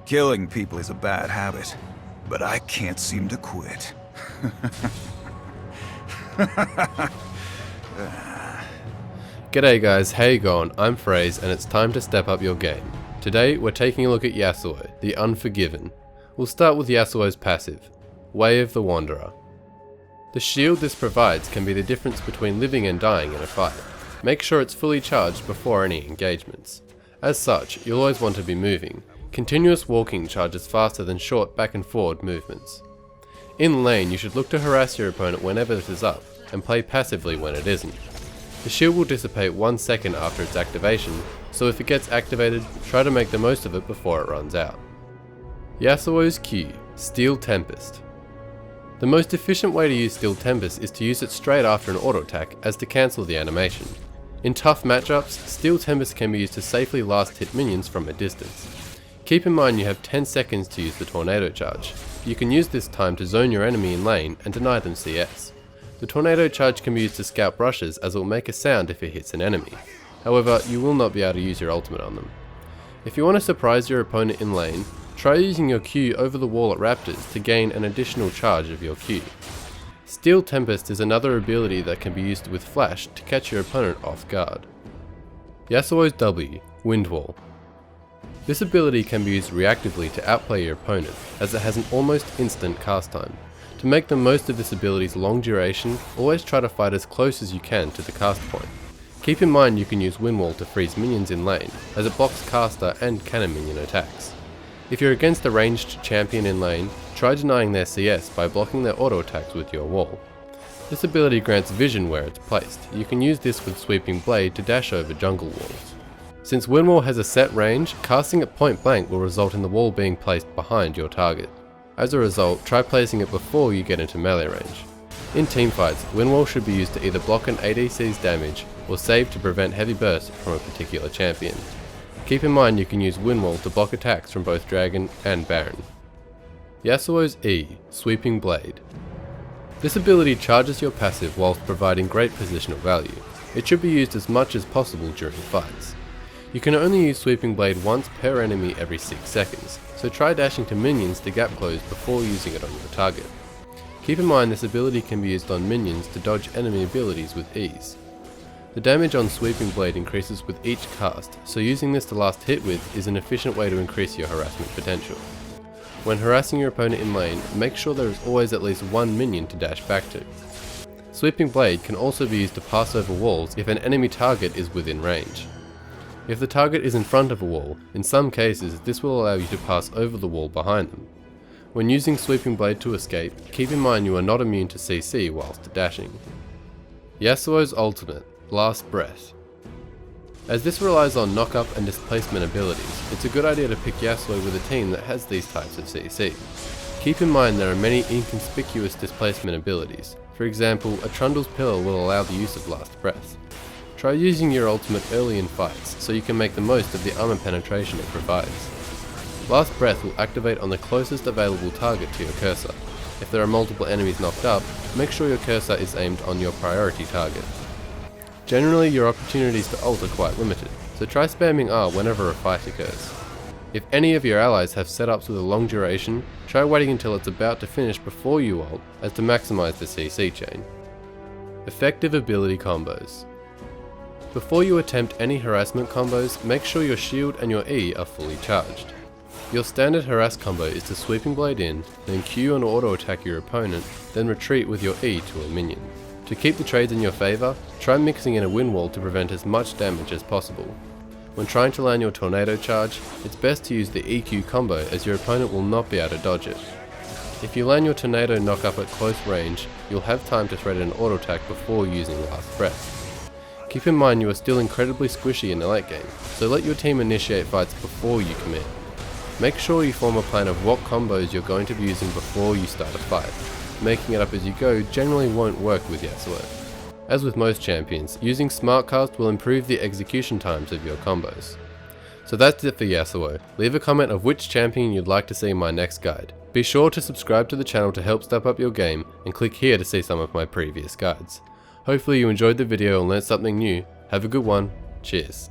Killing people is a bad habit, but I can't seem to quit. G'day guys, how you going? I'm Fraze and it's time to step up your game. Today we're taking a look at Yasuo, the Unforgiven. We'll start with Yasuo's passive, Way of the Wanderer. The shield this provides can be the difference between living and dying in a fight. Make sure it's fully charged before any engagements. As such, you'll always want to be moving. Continuous walking charges faster than short back and forward movements. In lane, you should look to harass your opponent whenever it is up, and play passively when it isn't. The shield will dissipate 1 second after its activation, so if it gets activated, try to make the most of it before it runs out. Yasuo's Q, Steel Tempest. The most efficient way to use Steel Tempest is to use it straight after an auto attack as to cancel the animation. In tough matchups, Steel Tempest can be used to safely last hit minions from a distance. Keep in mind you have 10 seconds to use the tornado charge. You can use this time to zone your enemy in lane and deny them CS. The tornado charge can be used to scout brushes as it will make a sound if it hits an enemy. However, you will not be able to use your ultimate on them. If you want to surprise your opponent in lane, try using your Q over the wall at Raptors to gain an additional charge of your Q. Steel Tempest is another ability that can be used with Flash to catch your opponent off guard. Yasuo's W, Wind Wall. This ability can be used reactively to outplay your opponent, as it has an almost instant cast time. To make the most of this ability's long duration, always try to fight as close as you can to the cast point. Keep in mind you can use Wind Wall to freeze minions in lane, as it blocks caster and cannon minion attacks. If you're against a ranged champion in lane, try denying their CS by blocking their auto attacks with your wall. This ability grants vision where it's placed. You can use this with Sweeping Blade to dash over jungle walls. Since Wind Wall has a set range, casting it point blank will result in the wall being placed behind your target. As a result, try placing it before you get into melee range. In teamfights, Wind Wall should be used to either block an ADC's damage or save to prevent heavy bursts from a particular champion. Keep in mind you can use Wind Wall to block attacks from both Dragon and Baron. Yasuo's E, Sweeping Blade. This ability charges your passive whilst providing great positional value. It should be used as much as possible during fights. You can only use Sweeping Blade once per enemy every 6 seconds, so try dashing to minions to gap close before using it on your target. Keep in mind this ability can be used on minions to dodge enemy abilities with ease. The damage on Sweeping Blade increases with each cast, so using this to last hit with is an efficient way to increase your harassment potential. When harassing your opponent in lane, make sure there is always at least one minion to dash back to. Sweeping Blade can also be used to pass over walls if an enemy target is within range. If the target is in front of a wall, in some cases this will allow you to pass over the wall behind them. When using Sweeping Blade to escape, keep in mind you are not immune to CC whilst dashing. Yasuo's ultimate, Last Breath. As this relies on knock-up and displacement abilities, it's a good idea to pick Yasuo with a team that has these types of CC. Keep in mind there are many inconspicuous displacement abilities. For example, a Trundle's Pillar will allow the use of Last Breath. Try using your ultimate early in fights, so you can make the most of the armor penetration it provides. Last Breath will activate on the closest available target to your cursor. If there are multiple enemies knocked up, make sure your cursor is aimed on your priority target. Generally your opportunities to ult are quite limited, so try spamming R whenever a fight occurs. If any of your allies have setups with a long duration, try waiting until it's about to finish before you ult, as to maximize the CC chain. Effective ability combos. Before you attempt any harassment combos, make sure your shield and your E are fully charged. Your standard harass combo is to Sweeping Blade in, then Q and auto attack your opponent, then retreat with your E to a minion. To keep the trades in your favour, try mixing in a Wind Wall to prevent as much damage as possible. When trying to land your tornado charge, it's best to use the EQ combo as your opponent will not be able to dodge it. If you land your tornado knock up at close range, you'll have time to thread an auto attack before using Last Breath. Keep in mind you are still incredibly squishy in the late game, so let your team initiate fights before you commit. Make sure you form a plan of what combos you're going to be using before you start a fight. Making it up as you go generally won't work with Yasuo. As with most champions, using Smartcast will improve the execution times of your combos. So that's it for Yasuo. Leave a comment of which champion you'd like to see in my next guide. Be sure to subscribe to the channel to help step up your game, and click here to see some of my previous guides. Hopefully you enjoyed the video and learned something new. Have a good one. Cheers.